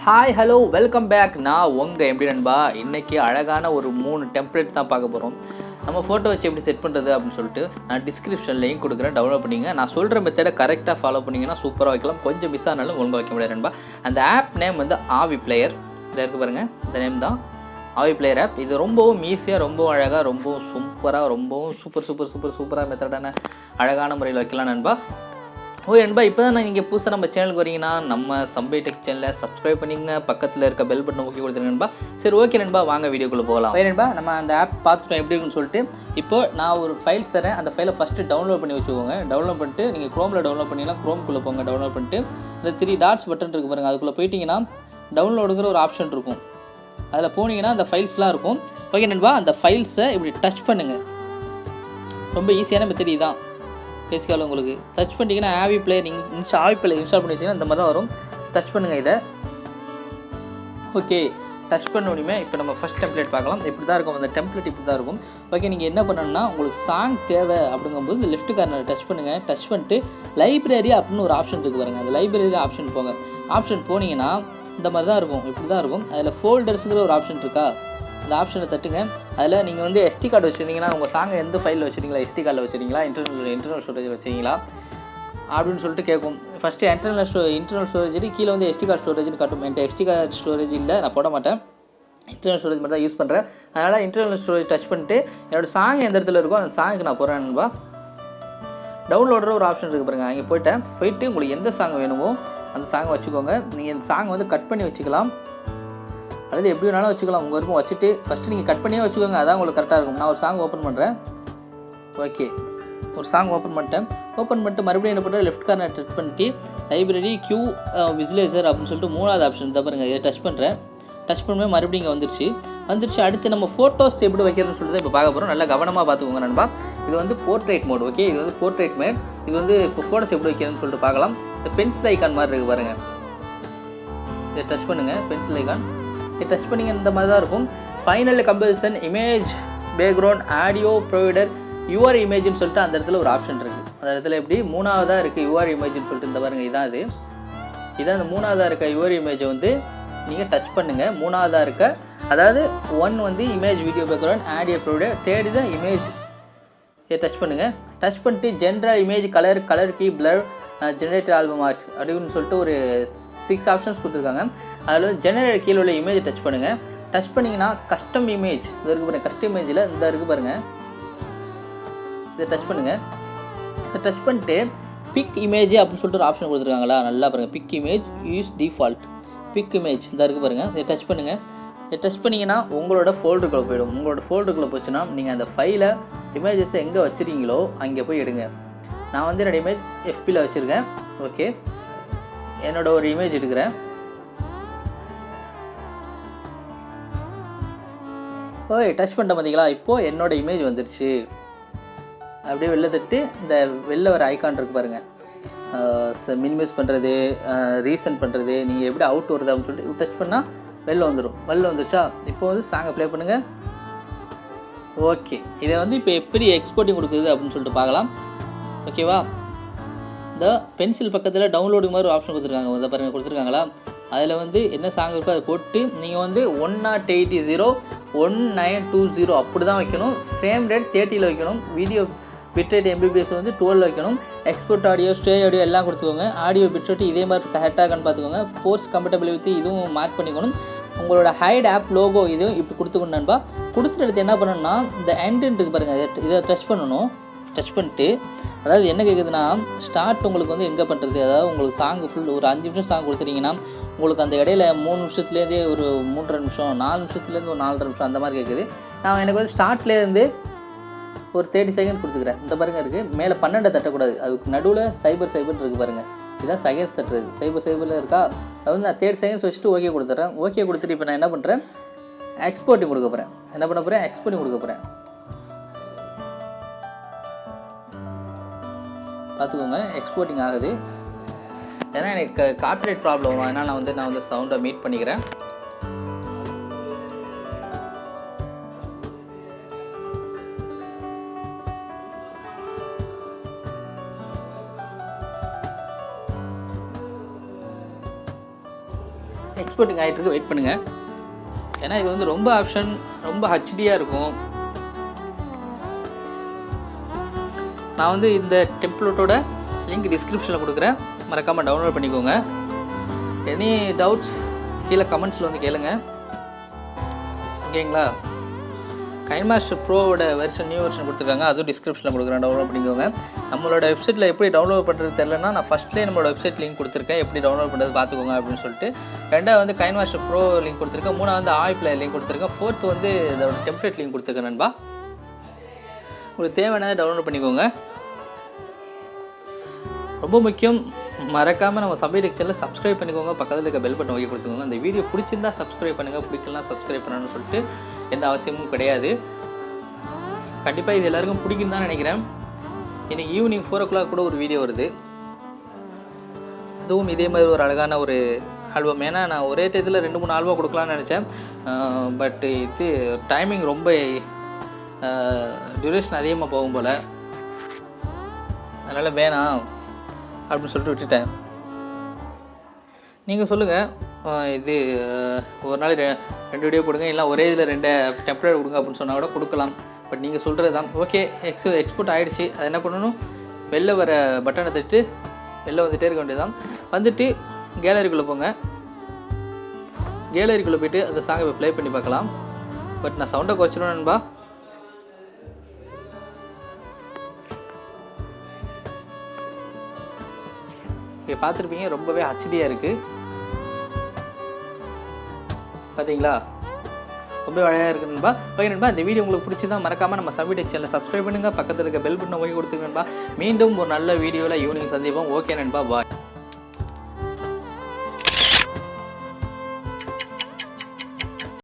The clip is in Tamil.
Hi hello welcome back. நான் உங்கள் எப்படி நண்பா. இன்றைக்கி அழகான ஒரு 3 டெம்ப்ளேட் தான் பார்க்க போகிறோம். நம்ம ஃபோட்டோ வச்சு எப்படி செட் பண்ணுறது அப்படின்னு சொல்லிட்டு நான் டிஸ்கிரிப்ஷன் லிங்க் கொடுக்குறேன், டவுன்லோட் பண்ணிங்க. நான் சொல்கிற மெத்தடை கரெக்டாக ஃபாலோ பண்ணிங்கன்னா சூப்பராக வைக்கலாம். கொஞ்சம் மிஸ் ஆனாலும் ஒழுங்காக வைக்க முடியாது நண்பா. அந்த ஆப் நேம் வந்து Aveeplayer. இதில் இருக்குது பாருங்கள், இந்த நேம் தான் Aveeplayer ஆப். இது ரொம்பவும் ஈஸியாக, ரொம்பவும் அழகாக, ரொம்பவும் சூப்பராக, ரொம்பவும் சூப்பராக மெத்தடான அழகான முறையில் வைக்கலாம் நண்பா. ஓகே நண்பா, இப்போ தான் நீங்கள் புதுசாக நம்ம சேனலுக்கு வரீங்கன்னா நம்ம சம்பை டெக் சேனலை சப்ஸ்கிரைப் பண்ணிங்க, பக்கத்தில் இருக்க பெல் பட்டன் ஓகே கொடுத்துருங்க நண்பா. சரி ஓகே நண்பா, வாங்க வீடியோக்குள்ளே போகலாம். ஓகே நண்பா, நம்ம அந்த ஆப் பார்த்துட்டோம் எப்படி இருக்குன்னு சொல்லிட்டு. இப்போது நான் ஒரு ஃபைல்ஸ் தரேன், அந்த ஃபைலை ஃபஸ்ட்டு டவுன்லோட் பண்ணி வச்சுக்கோங்க. டவுன்லோட் பண்ணிட்டு நீங்கள் க்ரோமில் டவுன்லோட் பண்ணிங்கன்னா க்ரோம்குள்ளே போங்க. டவுன்லோட் பண்ணிட்டு இந்த 3 டாட்ஸ் பட்டன் இருக்குது பாருங்கள், அதுக்குள்ளே போயிட்டீங்கன்னா டவுன்லோடுங்கிற ஒரு ஆப்ஷன் இருக்கும். அதில் போனீங்கன்னா அந்த ஃபைல்ஸ்லாம் இருக்கும். ஓகே நண்பா, அந்த ஃபைல்ஸை இப்படி டச் பண்ணுங்கள். ரொம்ப ஈஸியான மெத்தட் தான். பேசிக்காலும் உங்களுக்கு டச் பண்ணிட்டீங்கன்னா Aveeplayer Aveeplayer இன்ஸ்டால் பண்ணி வச்சிங்கன்னா இந்த மாதிரி தான் வரும். டச் பண்ணுங்கள் இதை. ஓகே, டச் பண்ண உடனே இப்போ நம்ம ஃபஸ்ட் டெம்ப்ளேட் பார்க்கலாம். இப்படி தான் இருக்கும், அந்த டெம்ப்ளேட் இப்படி தான் இருக்கும். ஓகே, நீங்கள் என்ன பண்ணணும்னா உங்களுக்கு சாங் தேவை அப்படிங்கும்போது இந்த லெஃப்ட் கார்னர் டச் பண்ணுங்கள். டச் பண்ணிட்டு லைப்ரரி அப்படின்னு ஒரு ஆப்ஷன் இருக்குது பாருங்கள், அந்த லைப்ரரி ஆப்ஷன் போங்க. ஆப்ஷன் போனீங்கன்னா இந்த மாதிரி தான் இருக்கும், இப்படி தான் இருக்கும். அதில் ஃபோல்டர்ஸுங்கிற ஒரு ஆப்ஷன் இருக்கா, அந்த ஆப்ஷனை தட்டுங்க. அதில் நீங்கள் வந்து SD கார்டு வச்சுருந்தீங்கன்னா உங்கள் சாங்கை எந்த ஃபைலில் வச்சுருக்கீங்களா, SD கார்டில் வச்சுருக்கீங்களா, இன்டர்னல் ஸ்டோரேஜ் வச்சுருக்கீங்களா அப்படின்னு சொல்லிட்டு கேட்கும். ஃபஸ்ட்டு இன்டர்னல் ஸ்டோரேஜ் கீழே வந்து SD கார்டு ஸ்டோரேஜ்னு காட்டும். என்கிட்ட SD கார்டு ஸ்டோரேஜ் இல்லை, நான் போட மாட்டேன். இன்டர்னல் ஸ்டோரேஜ் மட்டும் தான் யூஸ் பண்ணுறேன். அதனால் இன்டர்னல் ஸ்டோரேஜ் டச் பண்ணிட்டு என்னோடய சாங் எந்த இடத்துல இருக்கோ அந்த சாங்குக்கு நான் போகிறேன் நண்பா. டவுன்லோடுற ஒரு ஆப்ஷன் இருக்குது பாருங்கள், அங்கே போயிட்டு உங்களுக்கு எந்த சாங் வேணுமோ அந்த சாங்கை வச்சுக்கோங்க. நீங்கள் இந்த சாங்கை வந்து கட் பண்ணி வச்சுக்கலாம், அதாவது எப்படி வேணாலும் வச்சுக்கலாம். உங்கள் விருப்பம் வச்சுட்டு ஃபஸ்ட்டு நீங்கள் கட் பண்ணியே வச்சுக்கோங்க, அதான் உங்களுக்கு கரெக்டாக இருக்கும். நான் ஒரு சாங் ஓப்பன் பண்ணுறேன். ஓகே, ஒரு சாங் ஓப்பன் பண்ணிட்டு மறுபடியும் என்ன பண்ணுறேன், லெஃப்ட் கார்னர் டச் பண்ணிட்டு லைப்ரரி vizulares அப்படின்னு சொல்லிட்டு 3வது ஆப்ஷன் தான் பாருங்கள், இதை டச் பண்ணுறேன். டச் பண்ணும்போது மறுபடியும் இங்கே வந்துருச்சு. அடுத்து நம்ம ஃபோட்டோஸ் எப்படி வைக்கிறதுன்னு சொல்லிட்டு தான் இப்போ பார்க்க போகிறோம். நல்லா கவனமாக பார்த்துக்கோங்க நண்பா. இது வந்து போர்ட்ரேட் மோட். ஓகே, இது வந்து போர்ட்ரேட் மோட். இது வந்து இப்போ ஃபோட்டோஸ் எப்படி வைக்கிறதுன்னு சொல்லிட்டு பார்க்கலாம். இந்த பென்சில் ஐக்கான் மாதிரி இருக்குது பாருங்கள், இதை டச் பண்ணுங்கள். பென்சில் ஐக்கான் டச் பண்ணிங்க, இந்த மாதிரி தான் இருக்கும். Final composition, image, background, audio provider, your இமேஜ்னு சொல்லிட்டு அந்த இடத்துல ஒரு ஆப்ஷன் இருக்குது. அந்த இடத்துல எப்படி 3வதாக இருக்குது யுவர் இமேஜ்னு சொல்லிட்டு இந்த பாருங்கள், இதான் அந்த 3வதாக இருக்க யுவர் இமேஜை வந்து நீங்கள் டச் பண்ணுங்கள். 3வதாக இருக்க, அதாவது 1 வந்து image, video, background, audio provider, 3 தான் இமேஜ். இதை டச் பண்ணுங்கள். டச் பண்ணிட்டு general image, colour key, blur, generator album art அப்படின்னு சொல்லிட்டு ஒரு 6 ஆப்ஷன்ஸ் கொடுத்துருக்காங்க. அதில் வந்து ஜெனரேட் கீழே உள்ள இமேஜை டச் பண்ணுங்கள். டச் பண்ணிங்கன்னா கஸ்டம் இமேஜ் இது இருக்குது பாருங்கள். கஸ்டம் இமேஜில் இந்த இருக்குது பாருங்கள், இதை டச் பண்ணுங்கள். இதை டச் பண்ணிட்டு பிக் இமேஜ் அப்படின்னு சொல்லிட்டு ஒரு ஆப்ஷன் கொடுத்துருக்காங்களா, நல்லா பாருங்கள். Big image use default, big image இந்த இருக்குது பாருங்கள். இதை டச் பண்ணுங்கள். இதை டச் பண்ணிங்கன்னா உங்களோட ஃபோல்டருக்குள்ளே போயிடும். உங்களோட ஃபோல்டருக்குள்ளே போச்சுன்னா நீங்கள் அந்த ஃபைலை இமேஜஸை எங்கே வச்சுருக்கீங்களோ அங்கே போய் எடுங்க. நான் வந்து என்னோடய இமேஜ் FBயில் வச்சுருக்கேன். ஓகே, என்னோடய ஒரு இமேஜ் எடுக்கிறேன். ஓகே, டச் பண்ணிட்டேன் பார்த்தீங்களா. இப்போது என்னோடய இமேஜ் வந்துடுச்சு. அப்படியே வெளில தட்டு இந்த வெளில வர ஐக்கான் இருக்குது பாருங்கள், மினிமைஸ் பண்ணுறது, ரீசெண்ட் பண்ணுறது, நீங்கள் எப்படி அவுட் வருது அப்படின்னு சொல்லிட்டு டச் பண்ணால் வெளில வந்துருச்சா. இப்போ வந்து சாங்கை ப்ளே பண்ணுங்கள். ஓகே, இதை வந்து இப்போ எப்படி எக்ஸ்போர்ட்டிங் கொடுக்குது அப்படின்னு சொல்லிட்டு பார்க்கலாம். ஓகேவா, இந்த பென்சில் பக்கத்தில் டவுன்லோடு மாதிரி ஒரு ஆப்ஷன் கொடுத்துருக்காங்க, அதை பாருங்கள் கொடுத்துருக்காங்களா. அதில் வந்து என்ன சாங் இருக்கோ அதை போட்டு நீங்கள் வந்து 1080x1920 அப்படி தான் வைக்கணும். ஃப்ரேம் ரேட் 30ல் வைக்கணும். வீடியோ பிட்ரேட் MBPS வந்து 12 வைக்கணும். எக்ஸ்போர்ட் ஆடியோ, ஸ்டே ஆடியோ எல்லாம் கொடுத்துக்கோங்க. ஆடியோ பிட்ரேட் இதே மாதிரி கரெக்டாக இருக்கான்னு பார்த்துக்கோங்க. ஃபோர்ஸ் கம்பேட்டபிலிட்டி இதுவும் மார்க் பண்ணிக்கணும். உங்களோட ஹைட் ஆப் லோகோ இதுவும் இப்படி கொடுத்துக்கணும் நண்பா. கொடுத்துட்டு எடுத்து என்ன பண்ணணும்னா இந்த எண்டுன்னு இருக்குது பாருங்கள், இதை டச் பண்ணணும். டச் பண்ணிட்டு அதாவது என்ன கேட்குதுன்னா, ஸ்டார்ட் உங்களுக்கு வந்து எங்கே பண்ணுறது, அதாவது உங்களுக்கு சாங் ஃபுல் ஒரு 5 நிமிஷம் சாங் கொடுத்துட்டிங்கன்னா உங்களுக்கு அந்த இடையில 3 நிமிஷத்துலேருந்தே ஒரு 3.5 நிமிஷம், 4 நிமிஷத்துலேருந்து ஒரு 4.5 நிமிஷம் அந்த மாதிரி கேட்குது. நான் எனக்கு வந்து ஸ்டார்ட்லேருந்து ஒரு 30 செகண்ட் கொடுத்துக்கிறேன். இந்த பாருங்கள் இருக்குது, மேலே 12 தட்டக்கூடாது, அதுக்கு நடுவில் சைபர் இருக்குது பாருங்கள், இதுதான் செகண்ட்ஸ் தட்டுறது. சைபரில் இருக்கா, அது வந்து நான் 30 செகண்ட்ஸ் வச்சுட்டு ஓகே கொடுத்துட்றேன். ஓகே கொடுத்துட்டு இப்போ நான் என்ன பண்ணுறேன், எக்ஸ்போர்ட்டிங் கொடுக்க போகிறேன். என்ன பண்ண போகிறேன், எக்ஸ்போர்ட்டிங் கொடுக்க போகிறேன். பார்த்துக்கோங்க, எக்ஸ்போர்ட்டிங் ஆகுது. ஏன்னா எனக்கு காப்பிரைட் ப்ராப்ளம் வரும், அதனால் நான் வந்து சவுண்டை மீட் பண்ணிக்கிறேன். எக்ஸ்போர்ட்டிங் ஆகிட்டு இருக்கு, வெயிட் பண்ணுங்கள். ஏன்னா இது வந்து ரொம்ப ஆப்ஷன், ரொம்ப ஹெச்டியாக இருக்கும். நான் வந்து இந்த டெம்ப்ளேட்டோட லிங்க் டிஸ்கிரிப்ஷனில் கொடுக்குறேன், மறக்காமல் டவுன்லோட் பண்ணிக்கோங்க. எனி டவுட்ஸ் கீழே கமெண்ட்ஸில் வந்து கேளுங்க, ஓகேங்களா? கைன்மாஸ்டர் ப்ரோவோட நியூ வெர்ஷன் கொடுத்துருக்காங்க, அதுவும் டிஸ்கிரிப்ஷனில் கொடுக்குறேன், டவுன்லோட் பண்ணிக்கோங்க. நம்மளோட வெப்சைட்டில் எப்படி டவுன்லோட் பண்ணுறது தெரியலனா நான் ஃபஸ்ட்லேயே நம்மளோட வெப்சைட் லிங்க் கொடுத்துருக்கேன், எப்படி டவுன்லோட் பண்ணுறது பார்த்துக்கோங்க அப்படின்னு சொல்லிட்டு. ரெண்டாவது வந்து கைன்மாஸ்டர் ப்ரோ லிங்க் கொடுத்துருக்கேன், மூணாவது வந்து Aveeplayer லிங்க் கொடுத்துருக்கேன், ஃபோர்த்து வந்து இதோட டெம்ப்ளேட் லிங்க் கொடுத்துருக்கேன் நண்பா. உங்களுக்கு தேவையானதை டவுன்லோட் பண்ணிக்கோங்க. ரொம்ப முக்கியம், மறக்காமல் நம்ம சம்பை டெக் சேனலை சப்ஸ்கிரைப் பண்ணிக்கோங்க, பக்கத்தில் இருக்க பெல் பட்டன் வைக்க கொடுத்துக்கோங்க. அந்த வீடியோ பிடிச்சிருந்தா சப்ஸ்கிரைப் பண்ணுங்கள், பிடிக்கலாம் சப்ஸ்கிரைப் பண்ணணும்னு சொல்லிட்டு எந்த அவசியமும் கிடையாது. கண்டிப்பாக இது எல்லாருக்கும் பிடிக்குன்னு தான் நினைக்கிறேன். இன்றைக்கி ஈவினிங் 4 o'clock கூட ஒரு வீடியோ வருது, அதுவும் இதே மாதிரி ஒரு அழகான ஒரு ஆல்பம். ஏன்னா நான் ஒரே டயத்தில் 2-3 ஆல்பம் கொடுக்கலான்னு நினச்சேன், பட் இது டைமிங் ரொம்ப டியூரேஷன் அதிகமாக போகும் போல், அதனால் வேணாம் அப்படின்னு சொல்லிட்டு விட்டுட்டேன். நீங்கள் சொல்லுங்கள், இது ஒரு நாள் 2 வீடியோ கொடுங்க, இல்லை ஒரே இதில் 2 டெம்ப்ளேட் கொடுங்க அப்படின்னு சொன்னால் கூட கொடுக்கலாம். பட் நீங்கள் சொல்கிறது தான் ஓகே. எக்ஸ்போர்ட் ஆகிடுச்சு, அதை என்ன பண்ணணும், வெளில வர பட்டனை தட்டு வெளில வந்துகிட்டே இருக்க வேண்டியதுதான். வந்துட்டு கேலரிக்குள்ளே போங்க, கேலரிக்குள்ளே போய்ட்டு அந்த சாங்கை இப்போ ப்ளே பண்ணி பார்க்கலாம். பட் நான் சவுண்டை குறைச்சிடுவேன் நண்பா. இப்போ பார்த்துருப்பீங்க, ரொம்பவே ஹெச்டியாக இருக்குது பார்த்தீங்களா, ரொம்ப அழகாக இருக்குது நண்பா. ஓகே நண்பா, இந்த வீடியோ உங்களுக்கு பிடிச்சிருந்தா மறக்காமல் நம்ம சம்பை டெக் சேனலை சப்ஸ்கிரைப் பண்ணுங்கள், பக்கத்தில் இருக்க பெல் பட்டனை ஓகே கொடுத்துங்க நண்பா. மீண்டும் ஒரு நல்ல வீடியோவில் ஈவினிங் சந்திப்போம். ஓகே நண்பா, பாய்.